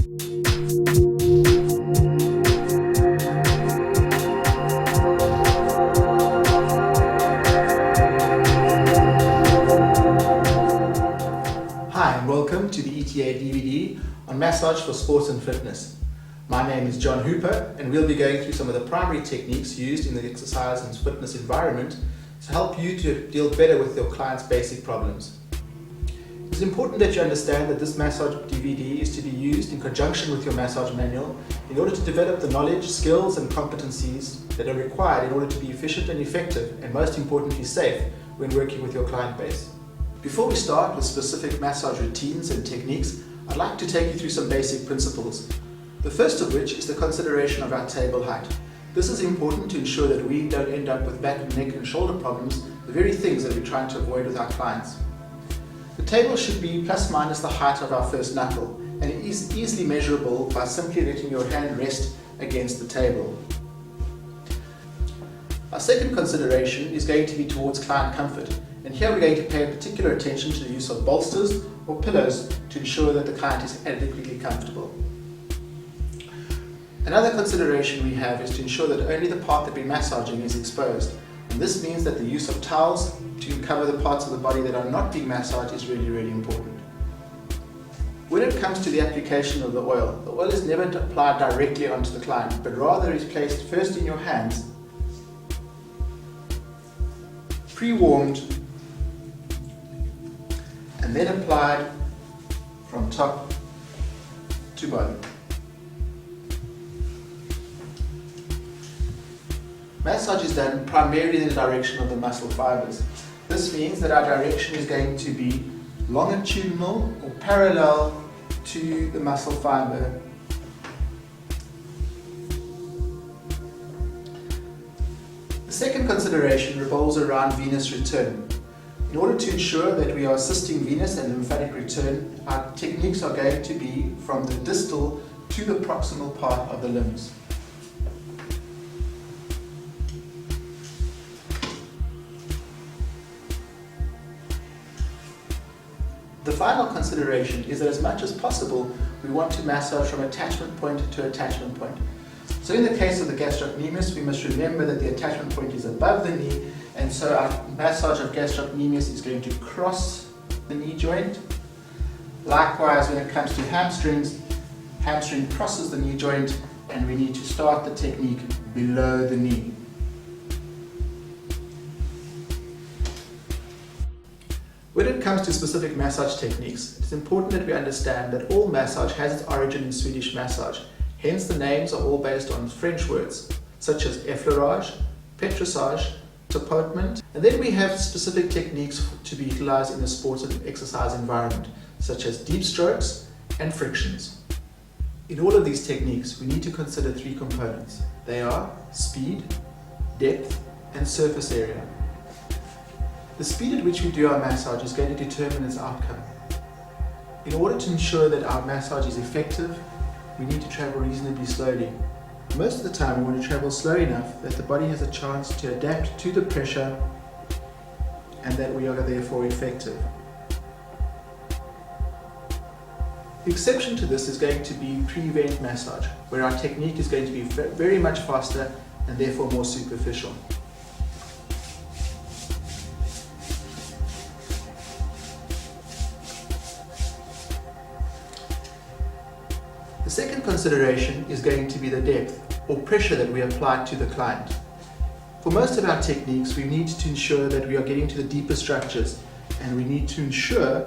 Hi and welcome to the ETA DVD on Massage for Sports and Fitness. My name is John Hooper and we'll be going through some of the primary techniques used in the exercise and fitness environment to help you to deal better with your client's basic problems. It's important that you understand that this massage DVD is to be used in conjunction with your massage manual in order to develop the knowledge, skills and competencies that are required in order to be efficient and effective and most importantly safe when working with your client base. Before we start with specific massage routines and techniques, I'd like to take you through some basic principles. The first of which is the consideration of our table height. This is important to ensure that we don't end up with back, neck and shoulder problems, the very things that we're trying to avoid with our clients. The table should be plus minus the height of our first knuckle, and it is easily measurable by simply letting your hand rest against the table. Our second consideration is going to be towards client comfort. And here we're going to pay particular attention to the use of bolsters or pillows to ensure that the client is adequately comfortable. Another consideration we have is to ensure that only the part that we're massaging is exposed. And this means that the use of towels to cover the parts of the body that are not being massaged is really important. When it comes to the application of the oil is never applied directly onto the client, but rather is placed first in your hands, pre-warmed, and then applied from top to bottom. Massage is done primarily in the direction of the muscle fibers. This means that our direction is going to be longitudinal or parallel to the muscle fiber. The second consideration revolves around venous return. In order to ensure that we are assisting venous and lymphatic return, our techniques are going to be from the distal to the proximal part of the limbs. The final consideration is that as much as possible, we want to massage from attachment point to attachment point. So in the case of the gastrocnemius, we must remember that the attachment point is above the knee, and so our massage of gastrocnemius is going to cross the knee joint. Likewise, when it comes to hamstrings, hamstring crosses the knee joint, and we need to start the technique below the knee. When it comes to specific massage techniques, it's important that we understand that all massage has its origin in Swedish massage. Hence the names are all based on French words, such as effleurage, petrissage, tapotement, and then we have specific techniques to be utilized in the sports and exercise environment, such as deep strokes and frictions. In all of these techniques, we need to consider three components. They are speed, depth, and surface area. The speed at which we do our massage is going to determine its outcome. In order to ensure that our massage is effective, we need to travel reasonably slowly. Most of the time we want to travel slow enough that the body has a chance to adapt to the pressure and that we are therefore effective. The exception to this is going to be pre-event massage, where our technique is going to be very much faster and therefore more superficial. The second consideration is going to be the depth or pressure that we apply to the client. For most of our techniques, we need to ensure that we are getting to the deeper structures, and we need to ensure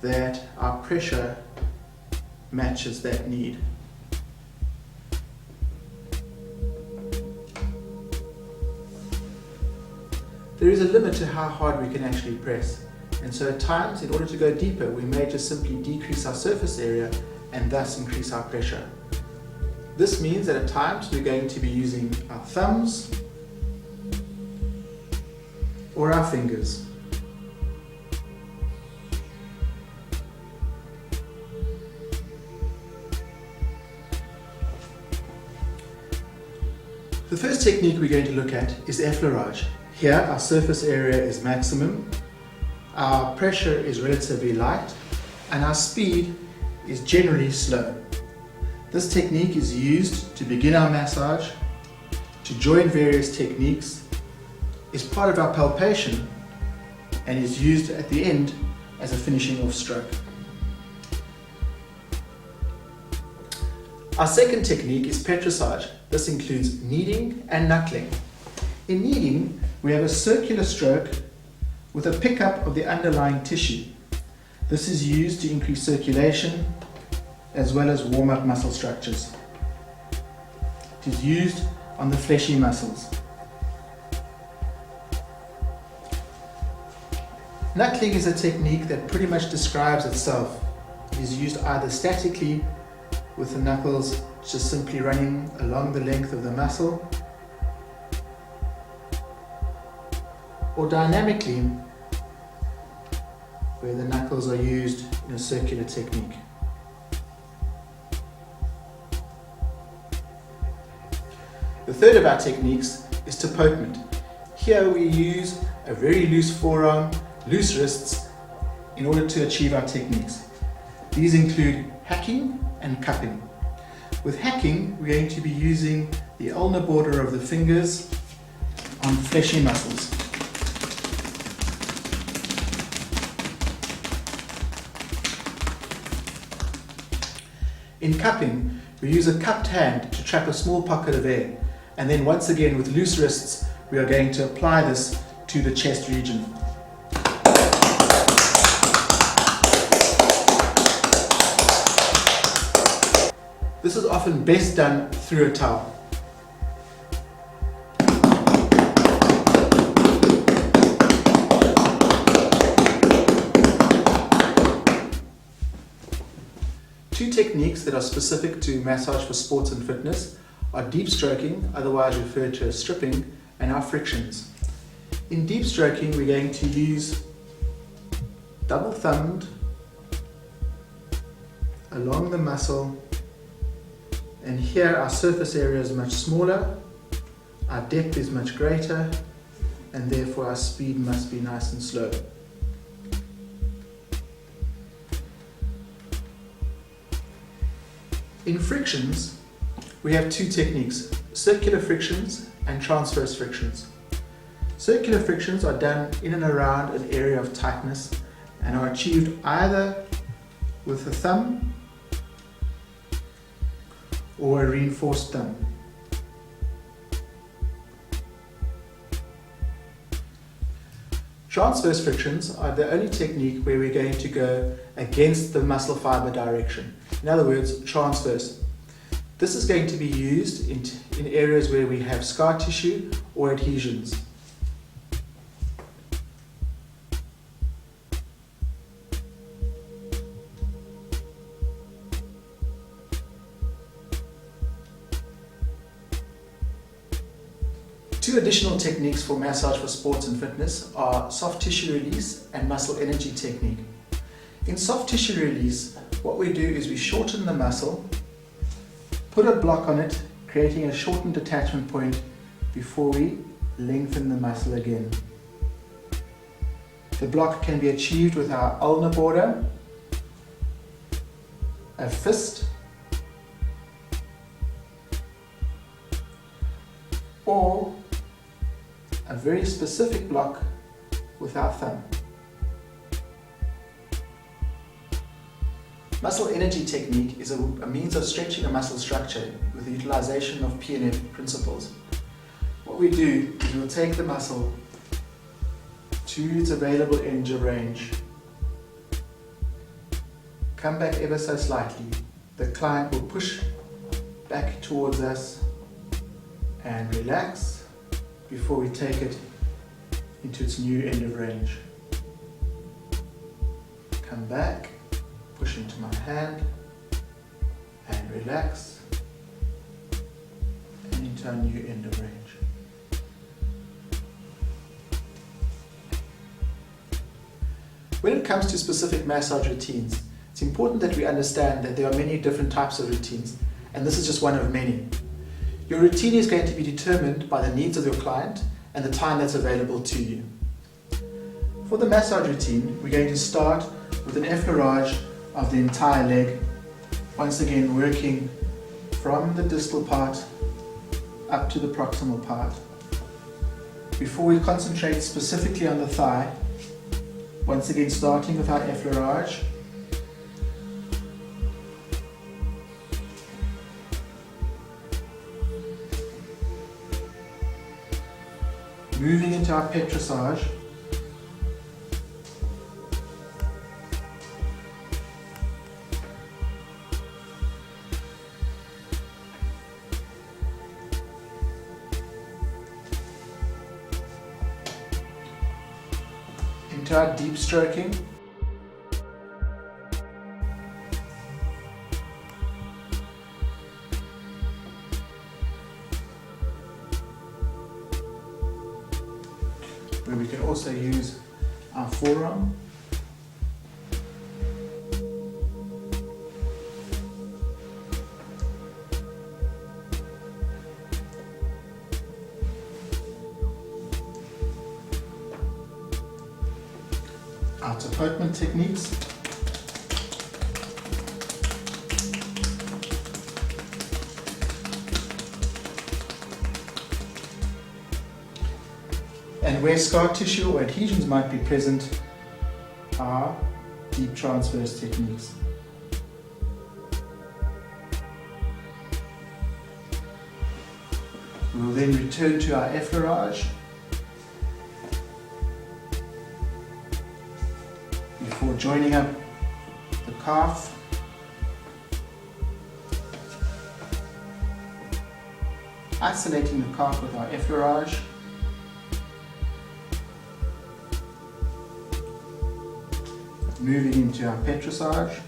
that our pressure matches that need. There is a limit to how hard we can actually press, and so at times, in order to go deeper, we may just simply decrease our surface area and thus increase our pressure. This means that at times we're going to be using our thumbs or our fingers. The first technique we're going to look at is effleurage. Here our surface area is maximum, our pressure is relatively light, and our speed is generally slow. This technique is used to begin our massage, to join various techniques, is part of our palpation, and is used at the end as a finishing off stroke. Our second technique is petrissage. This includes kneading and knuckling. In kneading, we have a circular stroke with a pickup of the underlying tissue. This is used to increase circulation as well as warm up muscle structures. It is used on the fleshy muscles. Knuckling is a technique that pretty much describes itself. It is used either statically, with the knuckles just simply running along the length of the muscle, or dynamically, where the knuckles are used in a circular technique. The third of our techniques is topotement. Here we use a very loose forearm, loose wrists in order to achieve our techniques. These include hacking and cupping. With hacking, we're going to be using the ulnar border of the fingers on fleshy muscles. In cupping, we use a cupped hand to trap a small pocket of air, and then once again with loose wrists, we are going to apply this to the chest region. This is often best done through a towel. Two techniques that are specific to massage for sports and fitness are deep stroking, otherwise referred to as stripping, and our frictions. In deep stroking, we're going to use double thumbed along the muscle, and here our surface area is much smaller, our depth is much greater, and therefore our speed must be nice and slow. In frictions, we have two techniques, circular frictions and transverse frictions. Circular frictions are done in and around an area of tightness and are achieved either with a thumb or a reinforced thumb. Transverse frictions are the only technique where we're going to go against the muscle fiber direction. In other words, transverse. This is going to be used in areas where we have scar tissue or adhesions. Two additional techniques for massage for sports and fitness are soft tissue release and muscle energy technique. In soft tissue release, what we do is we shorten the muscle, put a block on it, creating a shortened attachment point before we lengthen the muscle again. The block can be achieved with our ulnar border, a fist, or a very specific block with our thumb. Muscle energy technique is a means of stretching a muscle structure with the utilization of P&F principles. What we do is we'll take the muscle to its available end of range, come back ever so slightly. The client will push back towards us and relax before we take it into its new end of range. Come back, push into my hand and relax, and into our new end of range. When it comes to specific massage routines, it's important that we understand that there are many different types of routines, and this is just one of many. Your routine is going to be determined by the needs of your client and the time that's available to you. For the massage routine, we're going to start with an effleurage of the entire leg, once again working from the distal part up to the proximal part. Before we concentrate specifically on the thigh, once again starting with our effleurage, moving into our petrissage, into our deep stroking, where we can also use our forearm. Our deportment techniques. And where scar tissue or adhesions might be present are deep transverse techniques. We will then return to our effleurage before joining up the calf, isolating the calf with our effleurage, moving into our petrissage,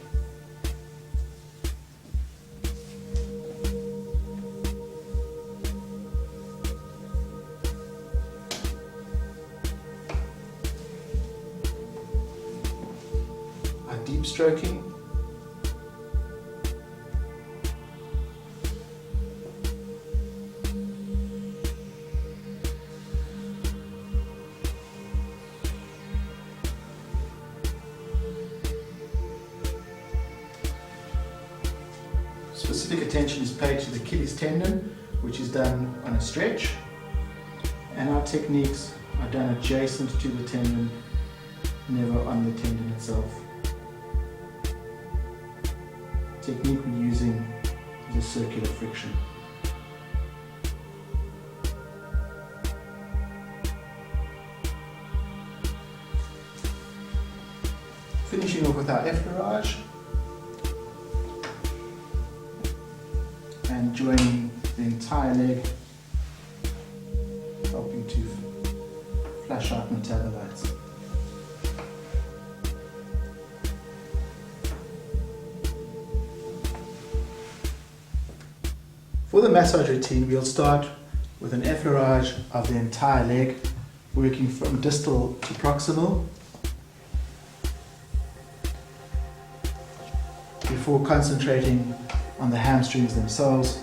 our deep stroking, specific attention is paid to the Achilles tendon, which is done on a stretch, and our techniques are done adjacent to the tendon, never on the tendon itself. The technique we're using is a circular friction. Finishing off with our effleurage and joining the entire leg, helping to flush out metabolites. For the massage routine, we'll start with an effleurage of the entire leg, working from distal to proximal, before concentrating on the hamstrings themselves.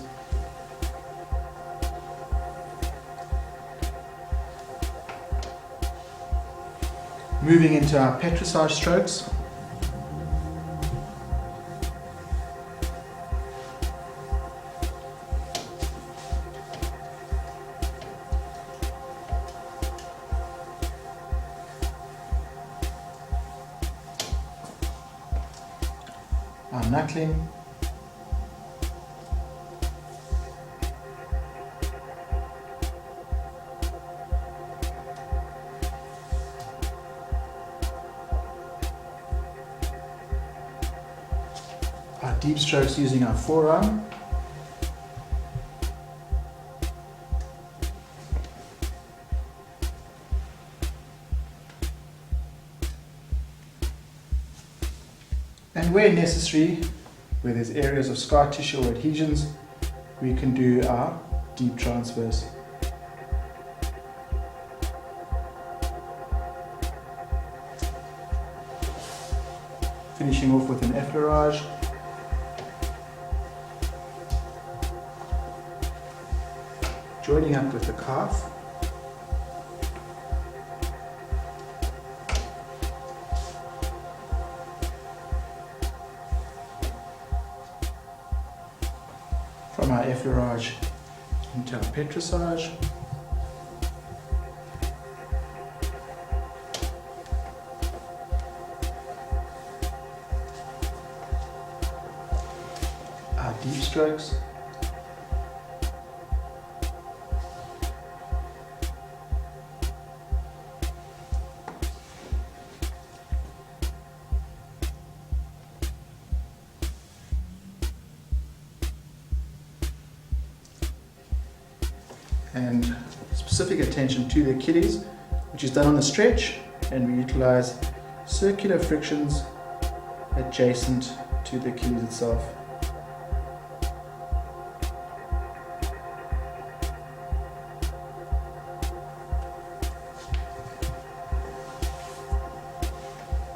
Moving into our petrissage strokes. Our knuckling. Our deep strokes using our forearm. And where necessary, where there's areas of scar tissue or adhesions, we can do our deep transverse. Finishing off with an effleurage. Joining up with the calf. from our effleurage into our petrissage. Our deep strokes. And specific attention to the Achilles, which is done on the stretch, and we utilize circular frictions adjacent to the Achilles itself.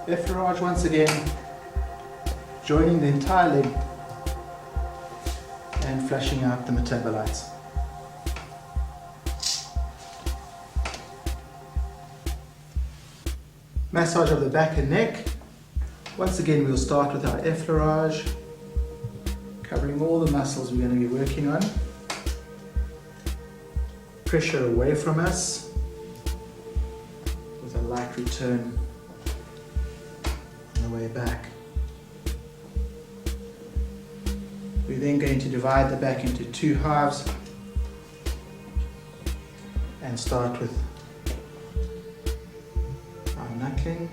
Effleurage once again, joining the entire leg and flushing out the metabolites. Massage of the back and neck. Once again, we'll start with our effleurage, covering all the muscles we're going to be working on. Pressure away from us with a light return on the way back. We're then going to divide the back into two halves and start with our knuckling.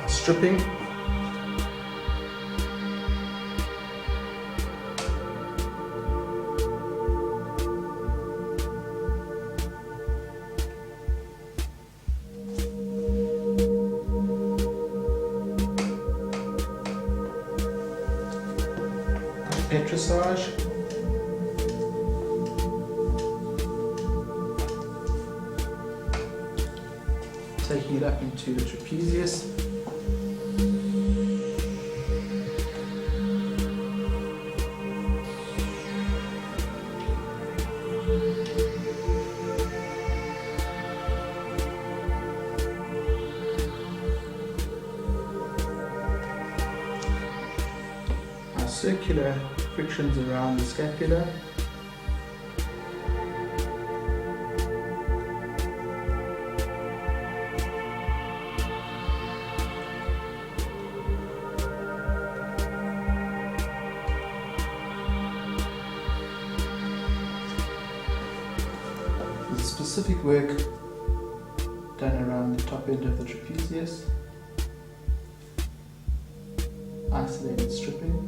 Stripping. Petrissage. Taking it up into the trapezius. Circular frictions around the scapula. With specific work done around the top end of the trapezius. Isolated stripping.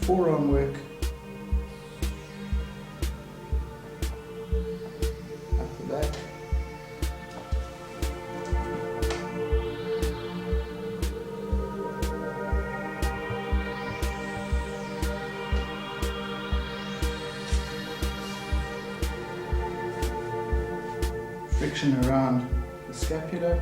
Forearm work, up the back, friction around the scapula.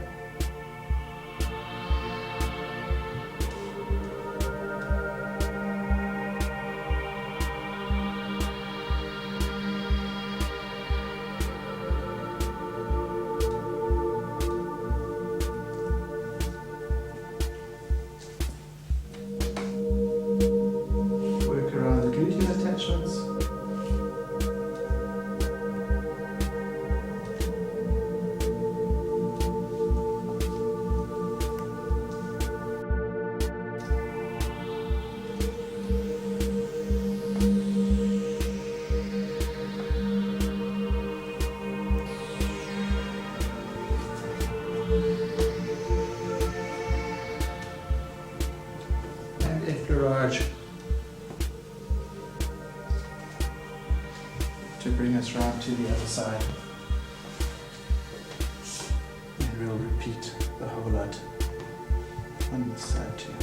Attachments. And effleurage to bring us round to the other side. we'll repeat the whole lot on this side too.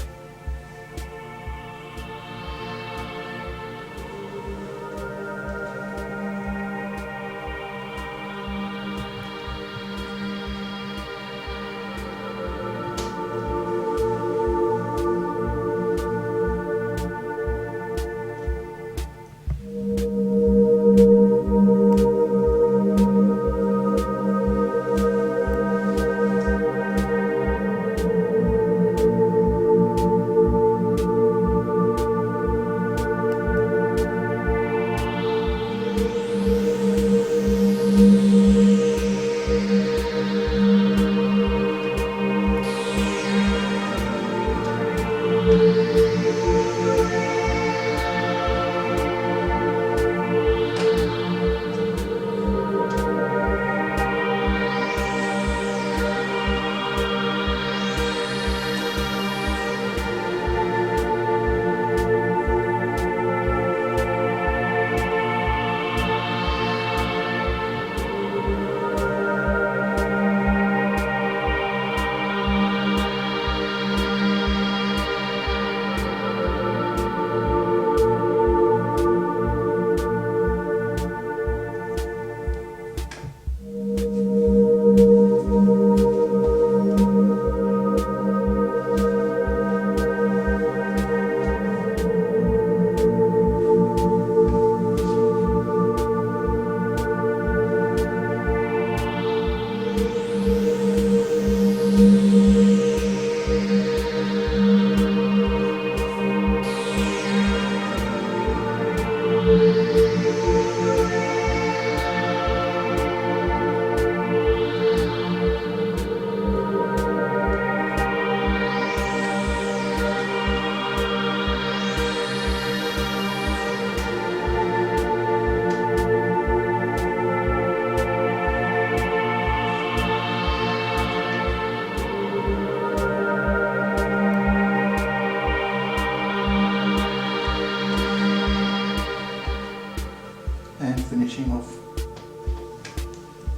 And finishing off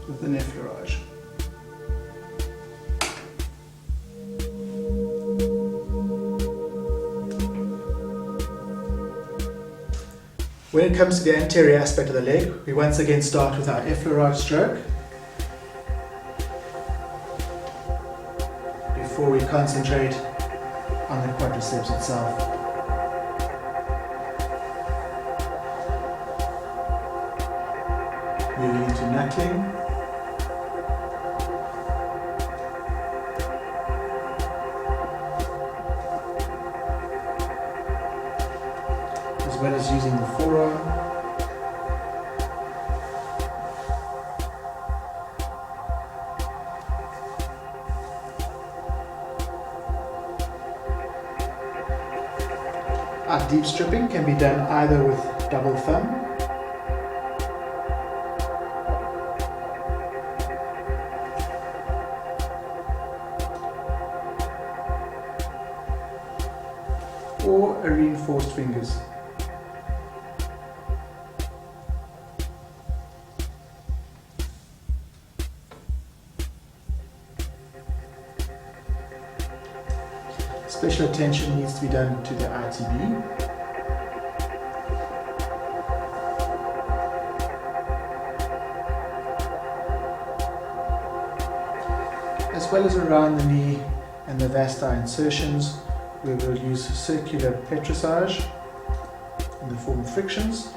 with an effleurage. When it comes to the anterior aspect of the leg, we once again start with our effleurage stroke before we concentrate on the quadriceps itself. Moving into knuckling. As well as using the forearm. Our deep stripping can be done either with double thumb or a reinforced fingers. Special attention needs to be done to the ITB. As well as around the knee and the vasta insertions, we will use circular petrissage in the form of frictions,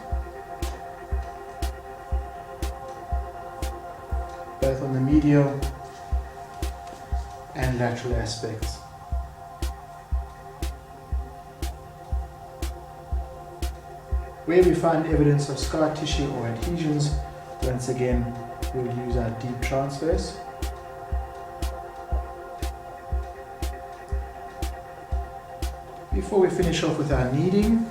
both on the medial and lateral aspects. Where we find evidence of scar tissue or adhesions, once again we'll use our deep transverse. Before we finish off with our kneading,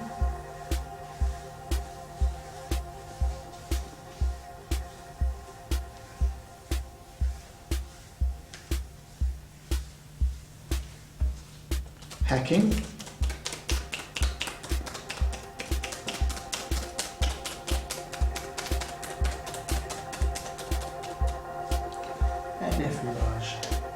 hacking, and effleurage.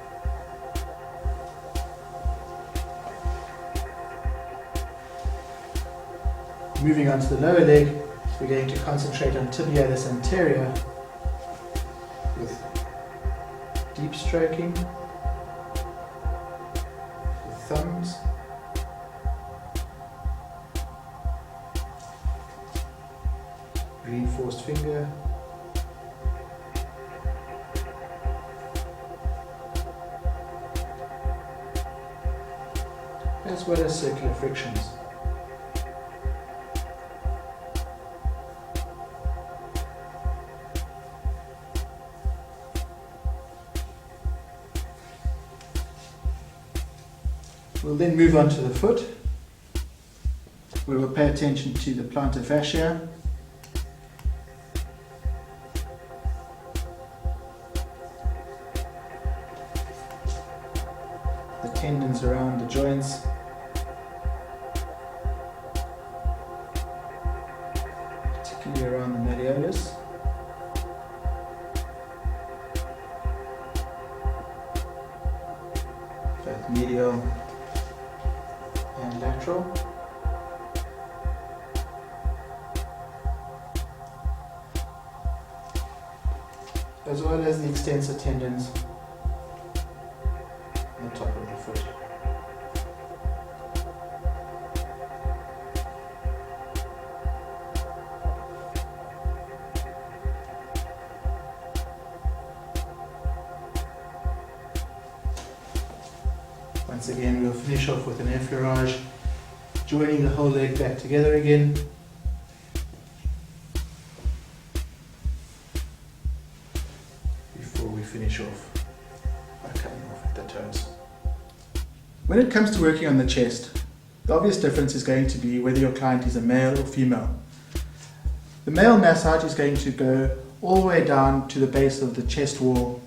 Moving on to the lower leg, we're going to concentrate on tibialis anterior with deep stroking with thumbs. Reinforced finger. As well as circular frictions. We'll then move on to the foot, where we'll pay attention to the plantar fascia, the tendons around the joints, particularly around the malleolus, both medial and lateral. As well as the extensor tendons on the top of the foot. Once again, we'll finish off with an effleurage, joining the whole leg back together again. Before we finish off by cutting off at the toes. When it comes to working on the chest, the obvious difference is going to be whether your client is a male or female. The male massage is going to go all the way down to the base of the chest wall,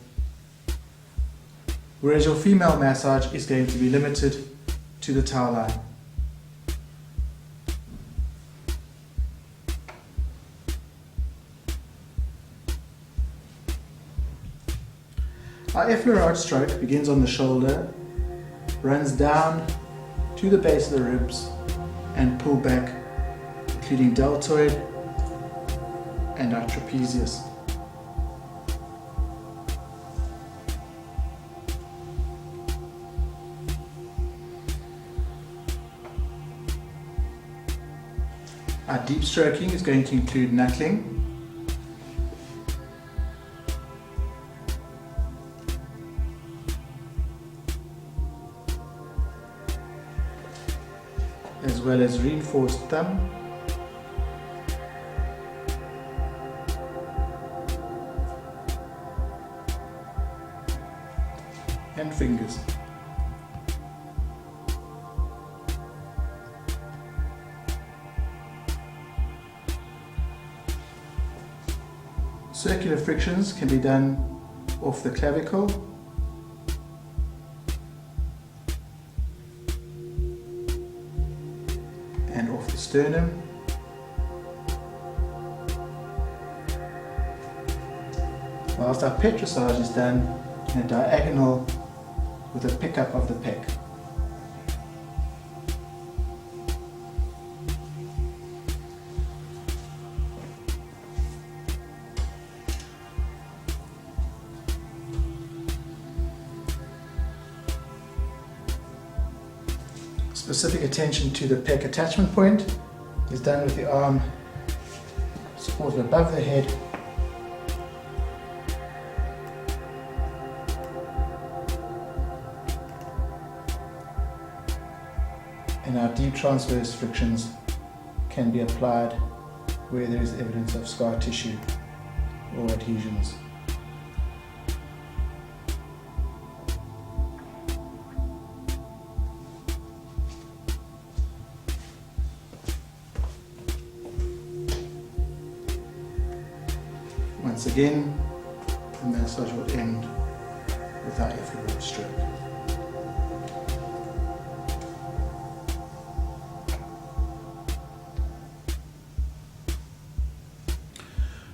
whereas your female massage is going to be limited to the towel line. Our effleurage stroke begins on the shoulder, runs down to the base of the ribs and pull back, including deltoid and our trapezius. Our deep stroking is going to include knuckling, as well as reinforced thumb, and fingers. Circular frictions can be done off the clavicle, and off the sternum, whilst our petrissage is done in a diagonal with a pickup of the pec. Specific attention to the pec attachment point is done with the arm supported above the head and our deep transverse frictions can be applied where there is evidence of scar tissue or adhesions. Once again, the massage will end with our effleurage stroke.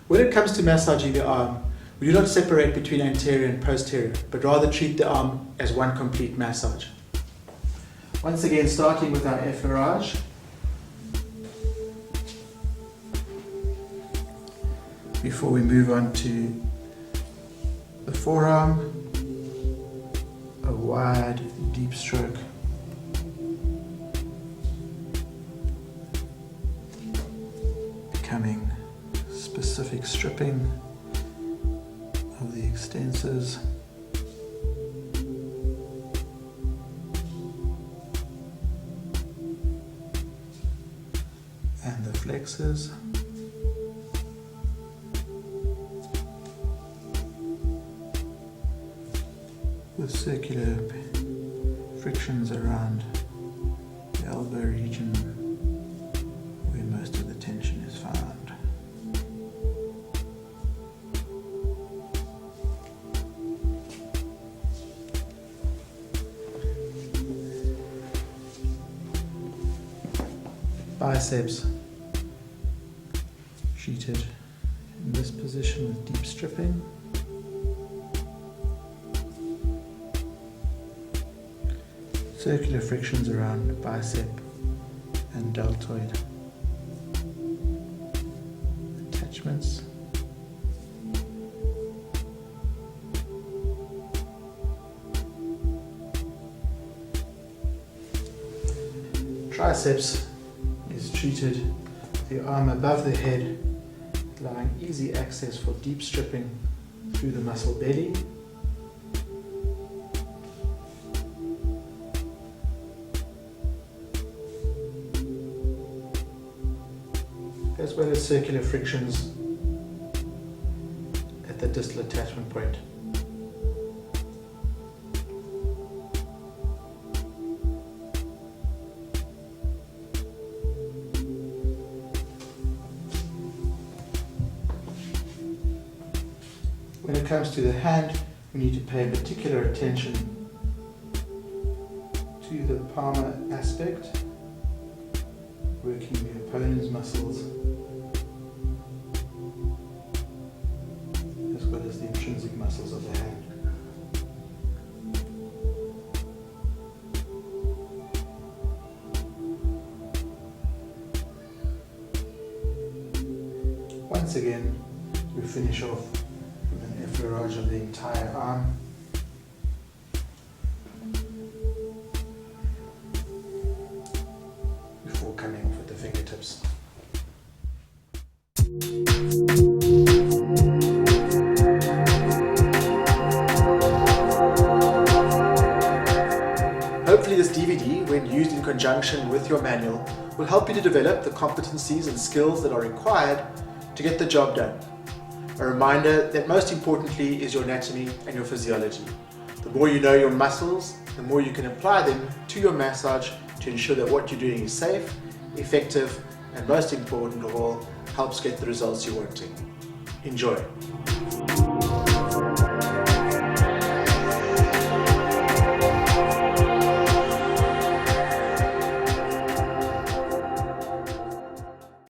When it comes to massaging the arm, we do not separate between anterior and posterior, but rather treat the arm as one complete massage. Once again, starting with our effleurage, before we move on to the forearm, a wide, deep stroke. Becoming specific stripping of the extensors. And the flexors. With circular frictions around the elbow region where most of the tension is found. Biceps treated in this position with deep stripping. Circular frictions around bicep and deltoid attachments. Triceps is treated with the arm above the head, allowing easy access for deep stripping through the muscle belly. As well as circular frictions at the distal attachment point. When it comes to the hand, we need to pay particular attention to the palmar aspect, working the opponent's muscles as well as the intrinsic muscles of the hand. Once again, we finish off with an effleurage of the entire arm. Before coming off with the fingertips. Hopefully this DVD, when used in conjunction with your manual, will help you to develop the competencies and skills that are required to get the job done. A reminder that most importantly is your anatomy and your physiology. The more you know your muscles, the more you can apply them to your massage to ensure that what you're doing is safe, effective, and most important of all, helps get the results you're wanting. Enjoy.